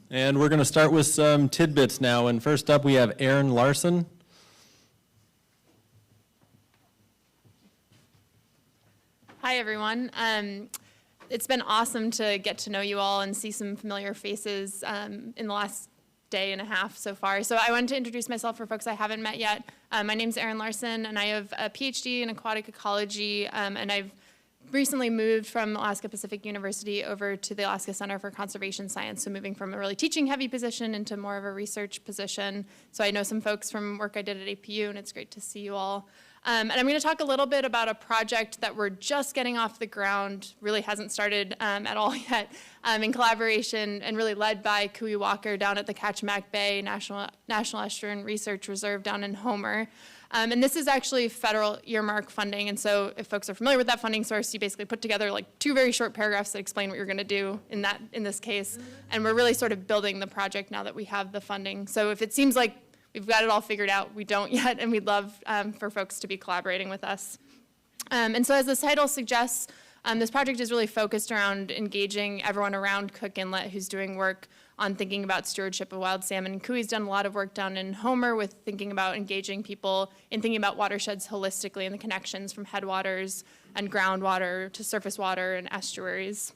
And we're going to start with some tidbits now. And first up, we have Aaron Larson. Hi, everyone. It's been awesome to get to know you all and see some familiar faces in the last day and a half so far. So I wanted to introduce myself for folks I haven't met yet. My name's Erin Larson, and I have a PhD in aquatic ecology, and I've recently moved from Alaska Pacific University over to the Alaska Center for Conservation Science, so moving from a really teaching-heavy position into more of a research position. So I know some folks from work I did at APU, and it's great to see you all. And I'm going to talk a little bit about a project that we're just getting off the ground, really hasn't started at all yet, in collaboration and really led by Kui Walker down at the Kachemak Bay National Estuarine Research Reserve down in Homer. And this is actually federal earmark funding, and so if folks are familiar with that funding source, you basically put together like 2 very short paragraphs that explain what you're going to do in this case. And we're really sort of building the project now that we have the funding. So if it seems like we've got it all figured out, we don't yet, and we'd love for folks to be collaborating with us. And so as the title suggests, this project is really focused around engaging everyone around Cook Inlet who's doing work on thinking about stewardship of wild salmon. Kui's done a lot of work down in Homer with thinking about engaging people in thinking about watersheds holistically and the connections from headwaters and groundwater to surface water and estuaries.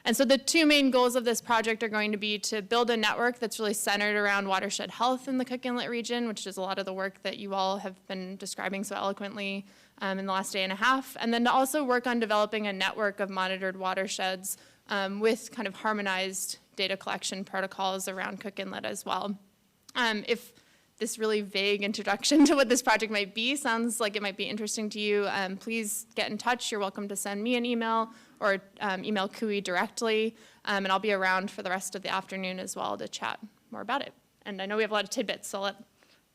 And so the 2 main goals of this project are going to be to build a network that's really centered around watershed health in the Cook Inlet region, which is a lot of the work that you all have been describing so eloquently in the last day and a half, and then to also work on developing a network of monitored watersheds with kind of harmonized data collection protocols around Cook Inlet as well. If this really vague introduction to what this project might be sounds like it might be interesting to you, please get in touch. You're welcome to send me an email or email Kui directly, and I'll be around for the rest of the afternoon as well to chat more about it. And I know we have a lot of tidbits, so I'll let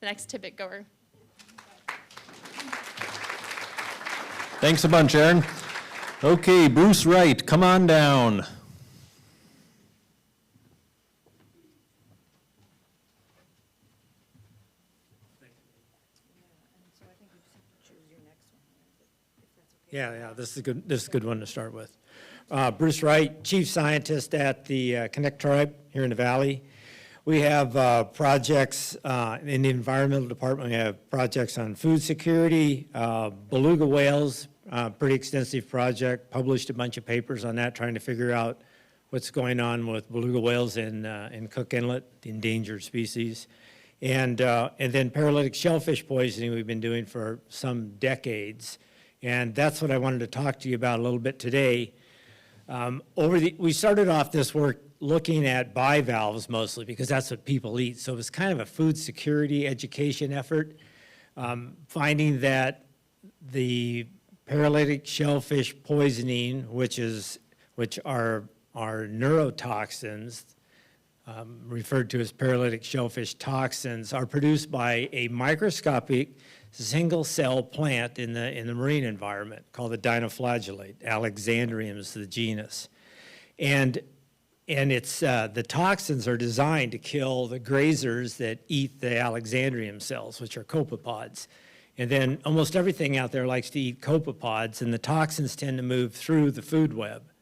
the next tidbit goer. Thanks a bunch, Aaron. Okay, Bruce Wright, come on down. Yeah, this is a good one to start with. Bruce Wright, Chief Scientist at the Connect Tribe here in the Valley. We have projects in the Environmental Department. We have projects on food security, beluga whales, pretty extensive project. Published a bunch of papers on that, trying to figure out what's going on with beluga whales in Cook Inlet, the endangered species. And then paralytic shellfish poisoning we've been doing for some decades. And that's what I wanted to talk to you about a little bit today. We started off this work looking at bivalves mostly because that's what people eat. So it was kind of a food security education effort, finding that the paralytic shellfish poisoning, which are neurotoxins, referred to as paralytic shellfish toxins, are produced by a microscopic single-cell plant in the marine environment called the dinoflagellate. Alexandrium is the genus. And it's, the toxins are designed to kill the grazers that eat the Alexandrium cells, which are copepods. And then almost everything out there likes to eat copepods, and the toxins tend to move through the food web.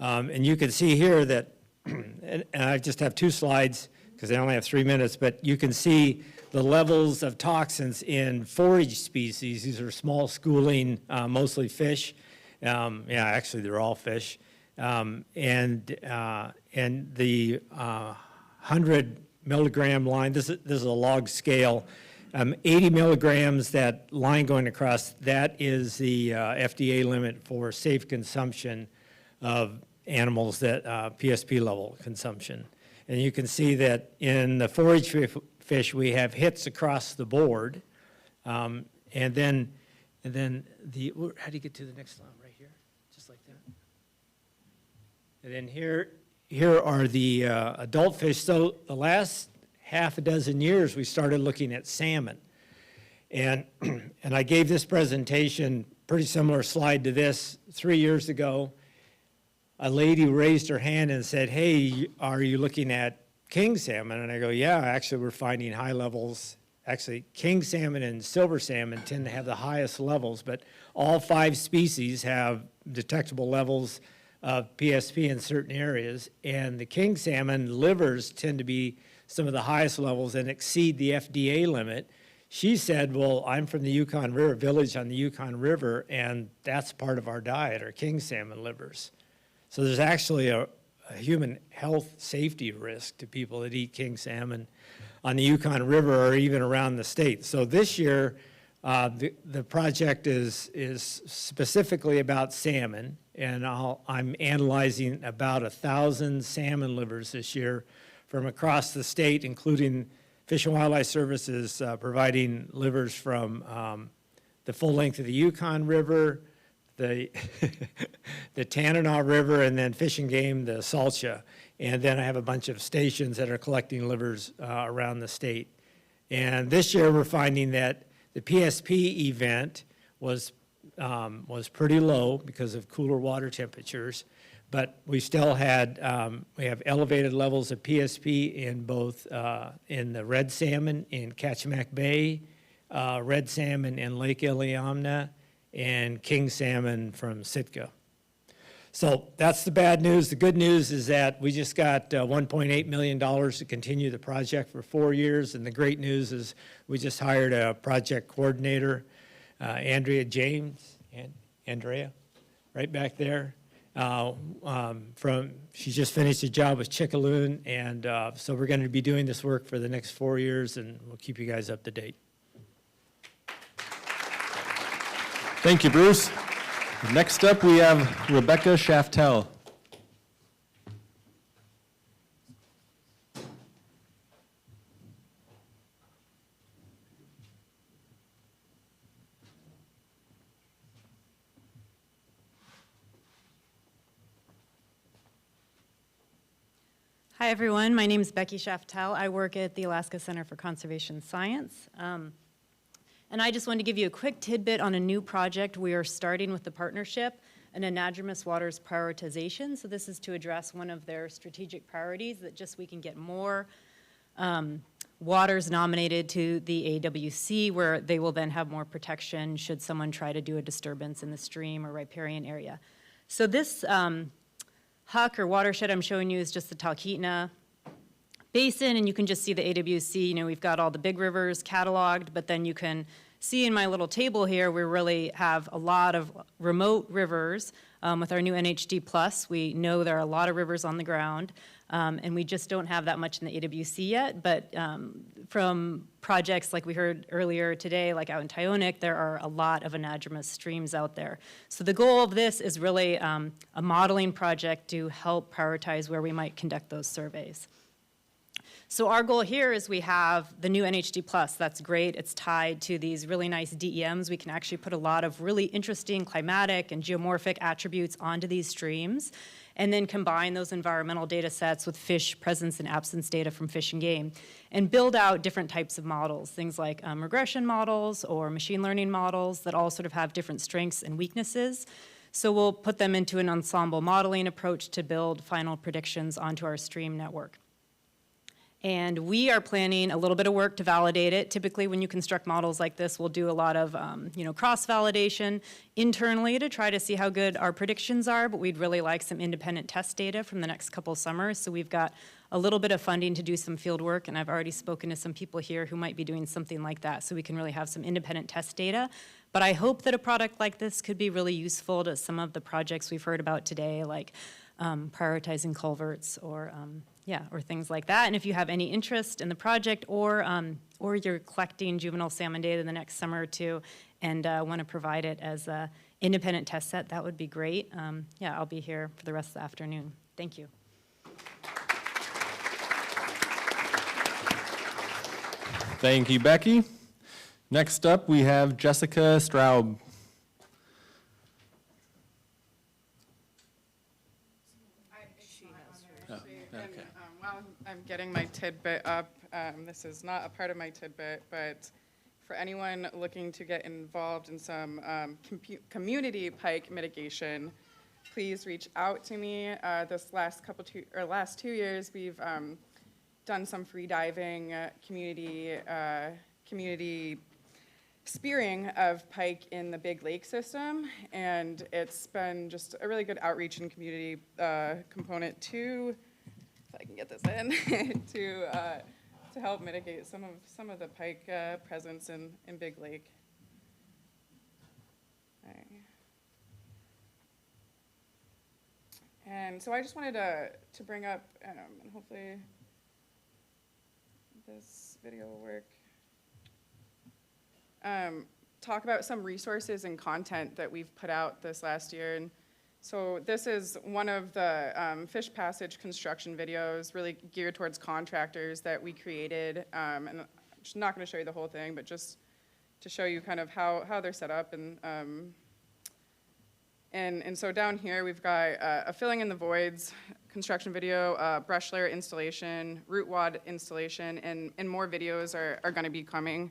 And you can see here that, and I just have 2 slides because I only have 3 minutes, but you can see the levels of toxins in forage species. These are small schooling, mostly fish. Yeah, actually they're all fish. And the 100 milligram line, this is a log scale. 80 milligrams, that line going across, that is the FDA limit for safe consumption of animals, that PSP level consumption. And you can see that in the forage fish, we have hits across the board. And then how do you get to the next slide? Right here, just like that. And then here are the adult fish. So the last half a dozen years, we started looking at salmon. And I gave this presentation, pretty similar slide to this, 3 years ago. A lady raised her hand and said, hey, are you looking at king salmon? And I go, yeah, actually we're finding high levels. Actually, king salmon and silver salmon tend to have the highest levels, but all 5 species have detectable levels of PSP in certain areas, and the king salmon livers tend to be some of the highest levels and exceed the FDA limit. She said, well, I'm from the Yukon River, village on the Yukon River, and that's part of our diet, our king salmon livers. So there's actually a human health safety risk to people that eat king salmon on the Yukon River or even around the state. So this year, the project is specifically about salmon, and I'm analyzing about 1,000 salmon livers this year from across the state, including Fish and Wildlife Services providing livers from the full length of the Yukon River, the the Tanana River, and then Fish and Game, the Salcha. And then I have a bunch of stations that are collecting livers around the state. And this year we're finding that the PSP event was pretty low because of cooler water temperatures, but we still had, we have elevated levels of PSP in both, in the red salmon in Kachemak Bay, red salmon in Lake Iliamna, and king salmon from Sitka. So that's the bad news. The good news is that we just got $1.8 million to continue the project for 4 years, and the great news is we just hired a project coordinator, Andrea James, and Andrea, right back there. She just finished a job with Chickaloon, and so we're going to be doing this work for the next 4 years, and we'll keep you guys up to date. Thank you, Bruce. Next up, we have Rebecca Shaftel. Hi, everyone. My name is Becky Shaftel. I work at the Alaska Center for Conservation Science. And I just wanted to give you a quick tidbit on a new project we are starting with the partnership, an anadromous waters prioritization. So this is to address one of their strategic priorities, that just we can get more waters nominated to the AWC, where they will then have more protection should someone try to do a disturbance in the stream or riparian area. So this huck or watershed I'm showing you is just the Talkeetna Basin, and you can just see the AWC. You know, we've got all the big rivers cataloged, but then you can see in my little table here, we really have a lot of remote rivers. With our new NHD Plus, we know there are a lot of rivers on the ground, and we just don't have that much in the AWC yet, but from projects like we heard earlier today, like out in Tyonek, there are a lot of anadromous streams out there. So the goal of this is really a modeling project to help prioritize where we might conduct those surveys. So our goal here is we have the new NHD Plus. That's great. It's tied to these really nice DEMs. We can actually put a lot of really interesting climatic and geomorphic attributes onto these streams, and then combine those environmental data sets with fish presence and absence data from Fish and Game, and build out different types of models, things like regression models or machine learning models that all sort of have different strengths and weaknesses. So we'll put them into an ensemble modeling approach to build final predictions onto our stream network. And we are planning a little bit of work to validate it. Typically, when you construct models like this, we'll do a lot of cross-validation internally to try to see how good our predictions are, but we'd really like some independent test data from the next couple of summers. So we've got a little bit of funding to do some field work, and I've already spoken to some people here who might be doing something like that, so we can really have some independent test data. But I hope that a product like this could be really useful to some of the projects we've heard about today, like prioritizing culverts or things like that. And if you have any interest in the project, or you're collecting juvenile salmon data the next summer or two and want to provide it as an independent test set, that would be great. I'll be here for the rest of the afternoon. Thank you. Thank you, Becky. Next up, we have Jessica Straub. While I'm getting my tidbit up, this is not a part of my tidbit, but for anyone looking to get involved in some community pike mitigation, please reach out to me. This last 2 years, we've done some free diving, community spearing of pike in the Big Lake system, and it's been just a really good outreach and community component to, if I can get this in, to help mitigate some of the pike presence in Big Lake. All right. And so I just wanted to bring up, and hopefully this video will work. Talk about some resources and content that we've put out this last year. And so this is one of the Fish Passage construction videos, really geared towards contractors that we created. And I'm just not going to show you the whole thing, but just to show you kind of how they're set up. And so down here we've got a filling in the voids construction video, brush layer installation, root wad installation, and more videos are going to be coming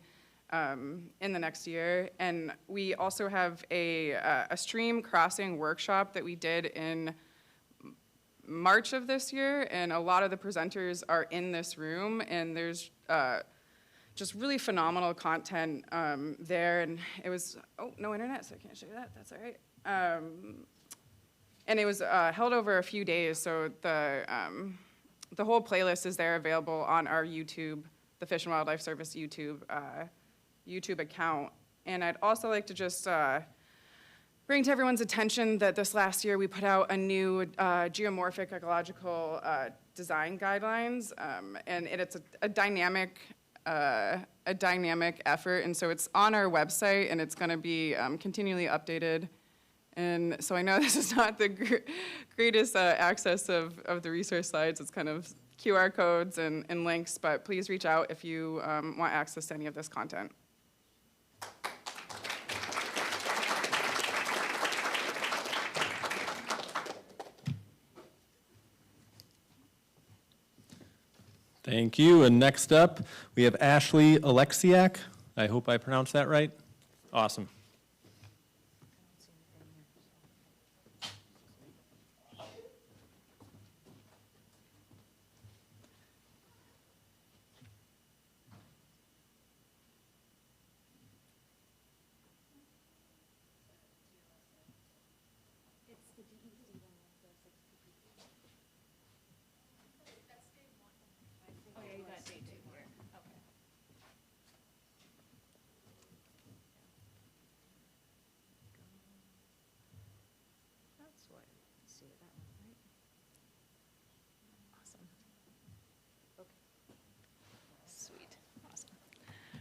in the next year. And we also have a stream crossing workshop that we did in March of this year, and a lot of the presenters are in this room, and there's just really phenomenal content there. And it was, oh, no internet, so I can't show you that, that's all right. And it was held over a few days, so the whole playlist is there available on our YouTube, the Fish and Wildlife Service YouTube account. And I'd also like to just bring to everyone's attention that this last year we put out a new geomorphic ecological design guidelines, and it's a dynamic effort, and so it's on our website, and it's going to be continually updated. And so I know this is not the greatest access of the resource slides. It's kind of QR codes and links, but please reach out if you want access to any of this content. Thank you. And next up, we have Ashley Alexiak. I hope I pronounced that right. Awesome.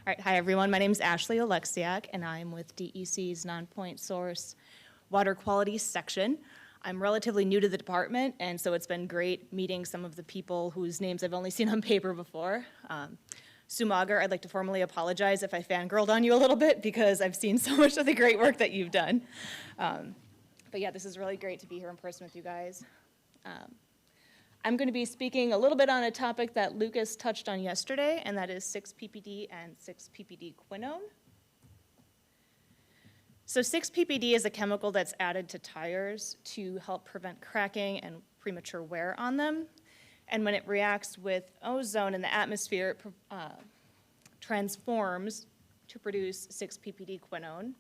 All right, hi everyone. My name is Ashley Alexiak, and I'm with DEC's Non-Point Source Water Quality Section. I'm relatively new to the department, and so it's been great meeting some of the people whose names I've only seen on paper before. Sue Mauger, I'd like to formally apologize if I fangirled on you a little bit, because I've seen so much of the great work that you've done. But yeah, this is really great to be here in person with you guys. I'm going to be speaking a little bit on a topic that Lucas touched on yesterday, and that is 6-PPD and 6-PPD quinone. So 6-PPD is a chemical that's added to tires to help prevent cracking and premature wear on them. And when it reacts with ozone in the atmosphere, it transforms to produce 6-PPD quinone.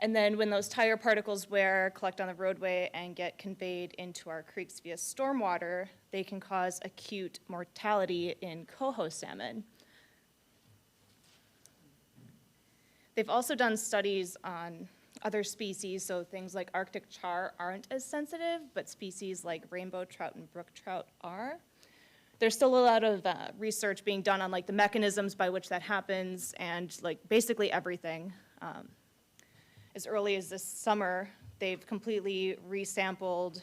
And then when those tire particles wear, collect on the roadway, and get conveyed into our creeks via stormwater, they can cause acute mortality in coho salmon. They've also done studies on other species, so things like Arctic char aren't as sensitive, but species like rainbow trout and brook trout are. There's still a lot of research being done on like the mechanisms by which that happens, and like basically everything. As early as this summer, they've completely resampled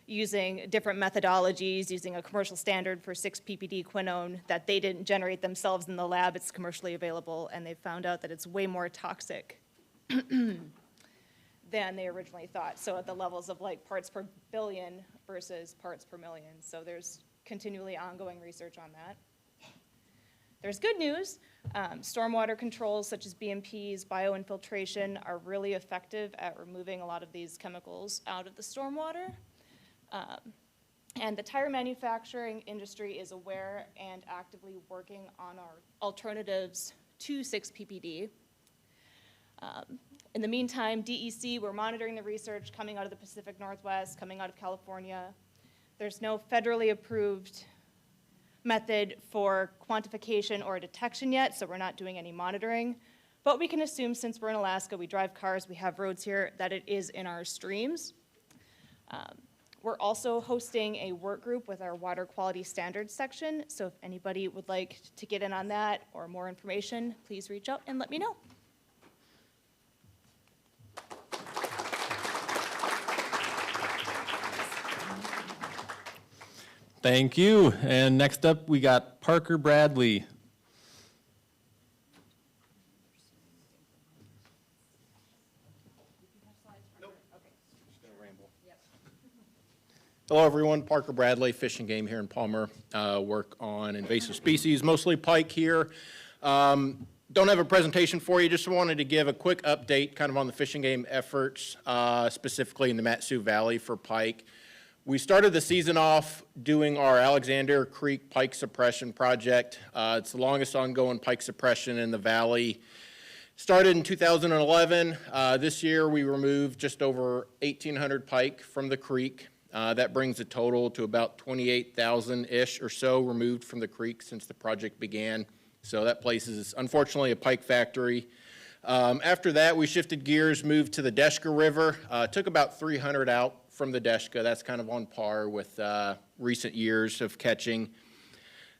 using different methodologies, using a commercial standard for 6-PPD quinone that they didn't generate themselves in the lab. It's commercially available, and they found out that it's way more toxic than they originally thought. So at the levels of like parts per billion versus parts per million. So there's continually ongoing research on that. There's good news. Stormwater controls such as BMPs, bioinfiltration are really effective at removing a lot of these chemicals out of the stormwater. And the tire manufacturing industry is aware and actively working on our alternatives to 6-PPD. In the meantime, DEC, we're monitoring the research coming out of the Pacific Northwest, coming out of California. There's no federally approved method for quantification or detection yet, so we're not doing any monitoring. But we can assume, since we're in Alaska, we drive cars, we have roads here, that it is in our streams. We're also hosting a work group with our water quality standards section, so if anybody would like to get in on that or more information, please reach out and let me know. Thank you. And next up, we got Parker Bradley. Hello, everyone. Parker Bradley, Fish and Game here in Palmer. Work on invasive species, mostly pike here. Don't have a presentation for you. Just wanted to give a quick update kind of on the Fish and Game efforts, specifically in the Mat-Su Valley for pike. We started the season off doing our Alexander Creek Pike Suppression Project. It's the longest ongoing pike suppression in the valley. Started in 2011. This year, we removed just over 1,800 pike from the creek. That brings the total to about 28,000-ish or so removed from the creek since the project began. So that place is unfortunately a pike factory. After that, we shifted gears, moved to the Deshka River. Took about 300 out from the Deshka. That's kind of on par with recent years of catching.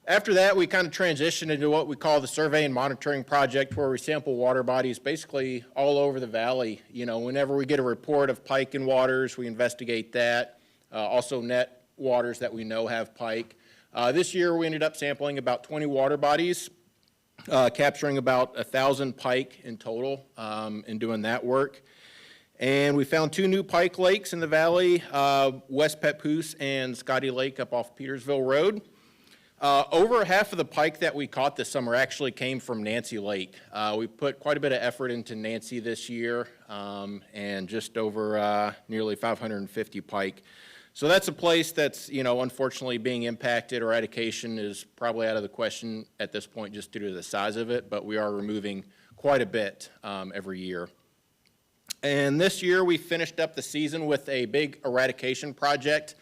After that, we kind of transitioned into what we call the survey and monitoring project, where we sample water bodies basically all over the valley. You know, whenever we get a report of pike in waters, we investigate that. Also net waters that we know have pike. This year we ended up sampling about 20 water bodies, capturing about 1,000 pike in total in doing that work. And we found 2 new pike lakes in the valley, West Papoose and Scotty Lake up off Petersville Road. Over half of the pike that we caught this summer actually came from Nancy Lake. We put quite a bit of effort into Nancy this year, and just over nearly 550 pike. So that's a place that's, you know, unfortunately being impacted. Eradication is probably out of the question at this point just due to the size of it, but we are removing quite a bit every year. And this year we finished up the season with a big eradication project,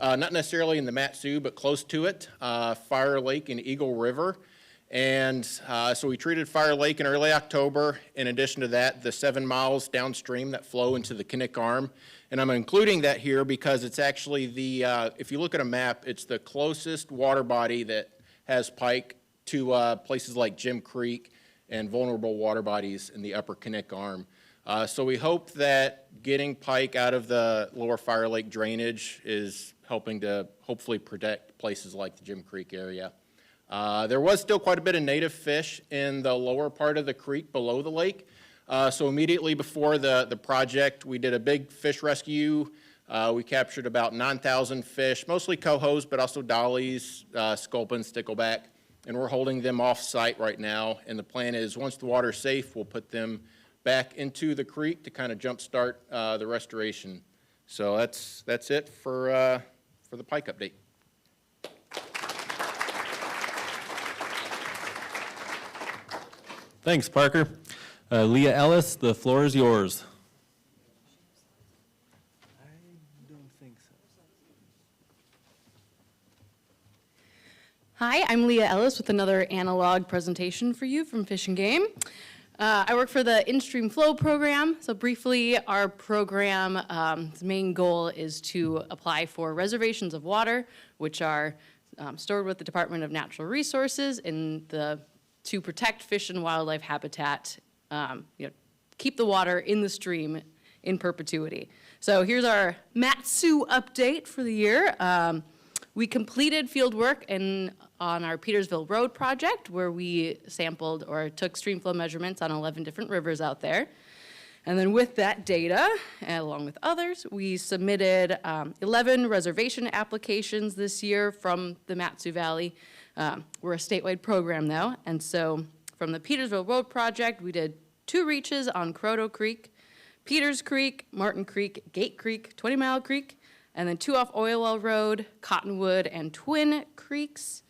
not necessarily in the Mat-Su, but close to it, Fire Lake and Eagle River. And so we treated Fire Lake in early October. In addition to that, the 7 miles downstream that flow into the Kinnick Arm. And I'm including that here because it's actually the, if you look at a map, it's the closest water body that has pike to places like Jim Creek and vulnerable water bodies in the upper Kinnick Arm. So we hope that getting pike out of the lower Fire Lake drainage is helping to hopefully protect places like the Jim Creek area. There was still quite a bit of native fish in the lower part of the creek below the lake. So immediately before the project, we did a big fish rescue. We captured about 9,000 fish, mostly cohos, but also dollies, sculpins, stickleback, and we're holding them off-site right now. And the plan is once the water's safe, we'll put them back into the creek to kind of jumpstart the restoration. So that's it for the pike update. Thanks, Parker. Leah Ellis, the floor is yours. I don't think so. Hi, I'm Leah Ellis with another analog presentation for you from Fish and Game. I work for the In-Stream Flow program. So briefly, our program's main goal is to apply for reservations of water, which are stored with the Department of Natural Resources to protect fish and wildlife habitat, keep the water in the stream in perpetuity. So here's our Mat-Su update for the year. We completed field work on our Petersville Road project, where we sampled or took stream flow measurements on 11 different rivers out there. And then with that data, along with others, we submitted 11 reservation applications this year from the Mat-Su Valley. We're a statewide program, though, and so from the Petersville Road project, we did 2 reaches on Croto Creek, Peters Creek, Martin Creek, Gate Creek, 20 Mile Creek, and then 2 off Oil Well Road, Cottonwood, and Twin Creeks.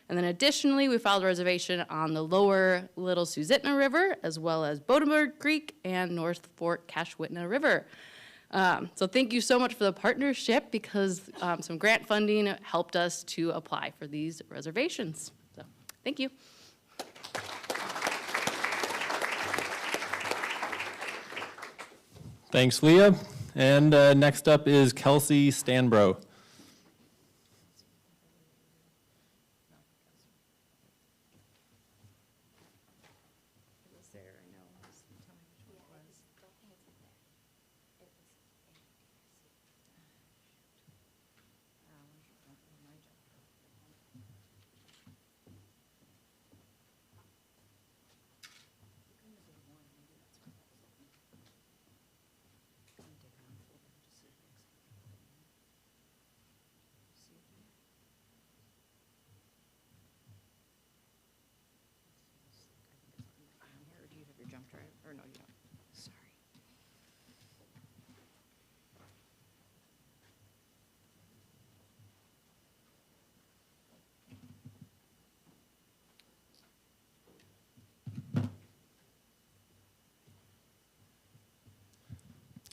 And then additionally, we filed a reservation on the lower Little Susitna River, as well as Bodenberg Creek and North Fork Cashwitna River. So thank you so much for the partnership, because some grant funding helped us to apply for these reservations. So thank you. Thanks, Leah. And next up is Kelsey Stanbro.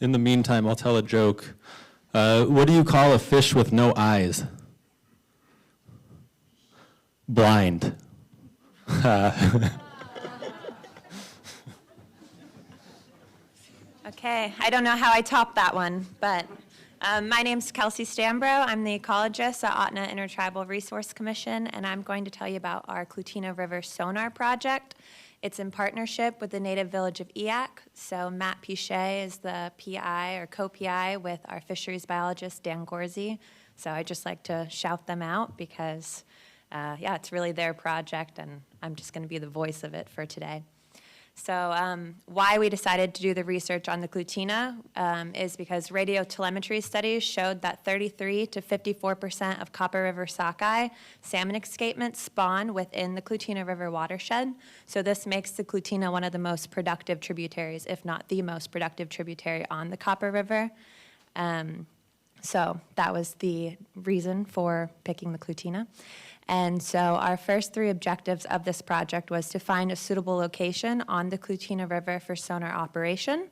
In the meantime, I'll tell a joke. What do you call a fish with no eyes? Blind. Okay, I don't know how I topped that one, but my name's Kelsey Stambro. I'm the ecologist at Otna Intertribal Resource Commission, and I'm going to tell you about our Clutina River Sonar Project. It's in partnership with the native village of Eak. So Matt Pichet is the PI or co-PI with our fisheries biologist, Dan Gorsey. So I just like to shout them out because, yeah, it's really their project, and I'm just going to be the voice of it for today. So why we decided to do the research on the Clutina is because radio telemetry studies showed that 33 to 54% of Copper River sockeye salmon escapements spawn within the Clutina River watershed. So this makes the Clutina one of the most productive tributaries, if not the most productive tributary on the Copper River. So that was the reason for picking the Clutina. And so our first three objectives of this project was to find a suitable location on the Clutina River for sonar operation,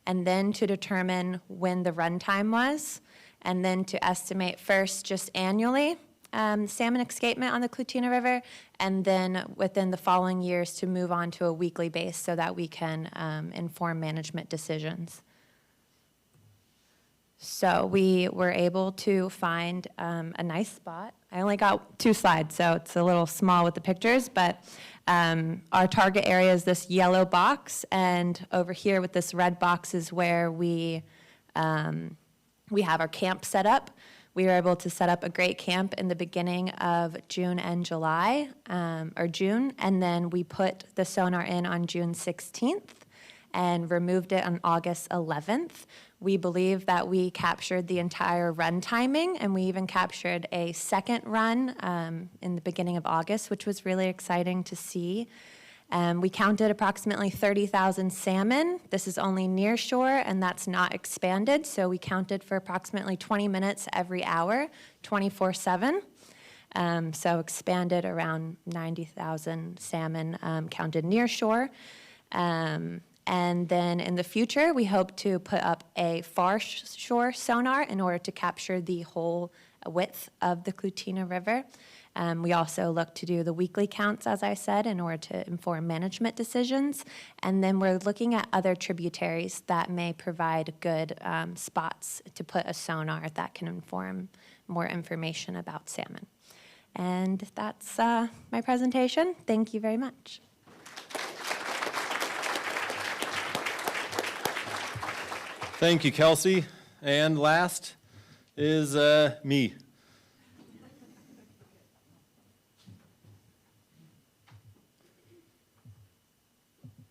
and then to determine when the runtime was, and then to estimate first just annually salmon escapement on the Clutina River, and then within the following years to move on to a weekly base so that we can inform management decisions. So we were able to find a nice spot. I only got 2 slides, so it's a little small with the pictures, but our target area is this yellow box, and over here with this red box is where we have our camp set up. We were able to set up a great camp in the beginning of June and July, or June, and then we put the sonar in on June 16th and removed it on August 11th. We believe that we captured the entire run timing, and we even captured a second run in the beginning of August, which was really exciting to see. We counted approximately 30,000 salmon. This is only near shore, and that's not expanded, so we counted for approximately 20 minutes every hour, 24/7. So expanded around 90,000 salmon counted near shore. And then in the future, we hope to put up a far shore sonar in order to capture the whole width of the Clutina River. We also look to do the weekly counts, as I said, in order to inform management decisions. And then we're looking at other tributaries that may provide good spots to put a sonar that can inform more information about salmon. And that's my presentation. Thank you very much. Thank you, Kelsey. And last is me.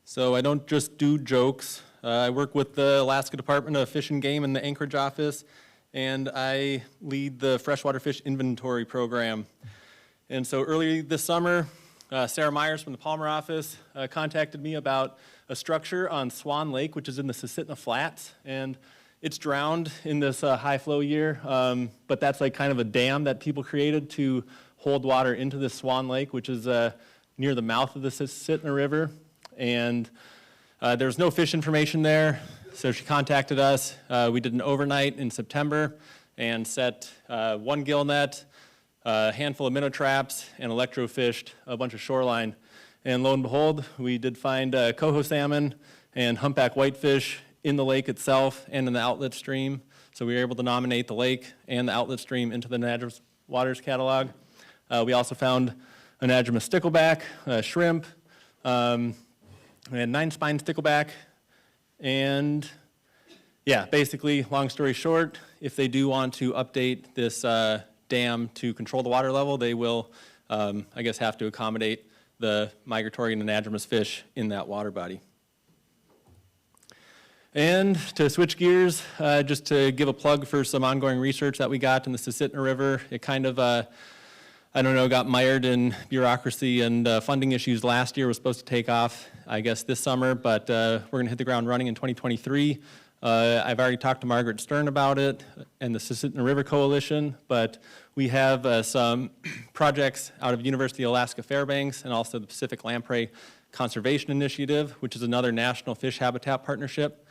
So I don't just do jokes. I work with the Alaska Department of Fish and Game in the Anchorage office, and I lead the freshwater fish inventory program. And so early this summer, Sarah Myers from the Palmer office contacted me about a structure on Swan Lake, which is in the Susitna Flats, and it's drowned in this high flow year, but that's like kind of a dam that people created to hold water into this Swan Lake, which is near the mouth of the Susitna River. And there's no fish information there, so she contacted us. We did an overnight in September and set 1 gill net, a handful of minnow traps, and electrofished a bunch of shoreline. And lo and behold, we did find coho salmon and humpback whitefish in the lake itself and in the outlet stream. So we were able to nominate the lake and the outlet stream into the Anadromous Waters catalog. We also found Anadromous stickleback, shrimp, and 9-spine stickleback. And yeah, basically, long story short, if they do want to update this dam to control the water level, they will, I guess, have to accommodate the migratory and anadromous fish in that water body. And to switch gears, just to give a plug for some ongoing research that we got in the Susitna River. It kind of, I don't know, got mired in bureaucracy and funding issues last year. Was supposed to take off, I guess, this summer, but we're going to hit the ground running in 2023. I've already talked to Margaret Stern about it and the Susitna River Coalition, but we have some projects out of University of Alaska Fairbanks and also the Pacific Lamprey Conservation Initiative, which is another national fish habitat partnership.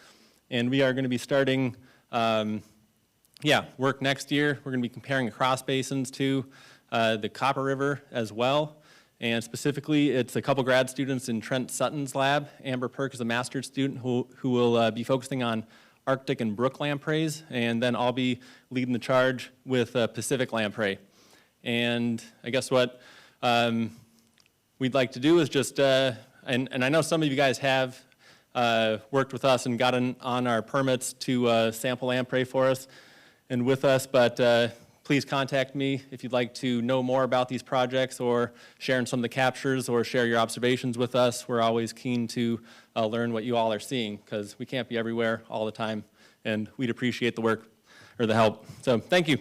And we are going to be starting work next year. We're going to be comparing across basins to the Copper River as well. And specifically, it's a couple grad students in Trent Sutton's lab. Amber Perk is a master's student who will be focusing on Arctic and brook lampreys, and then I'll be leading the charge with Pacific lamprey. And I guess what we'd like to do is just, and I know some of you guys have worked with us and gotten on our permits to sample lamprey for us and with us, but please contact me if you'd like to know more about these projects or share in some of the captures or share your observations with us. We're always keen to learn what you all are seeing because we can't be everywhere all the time, and we'd appreciate the work or the help. So thank you.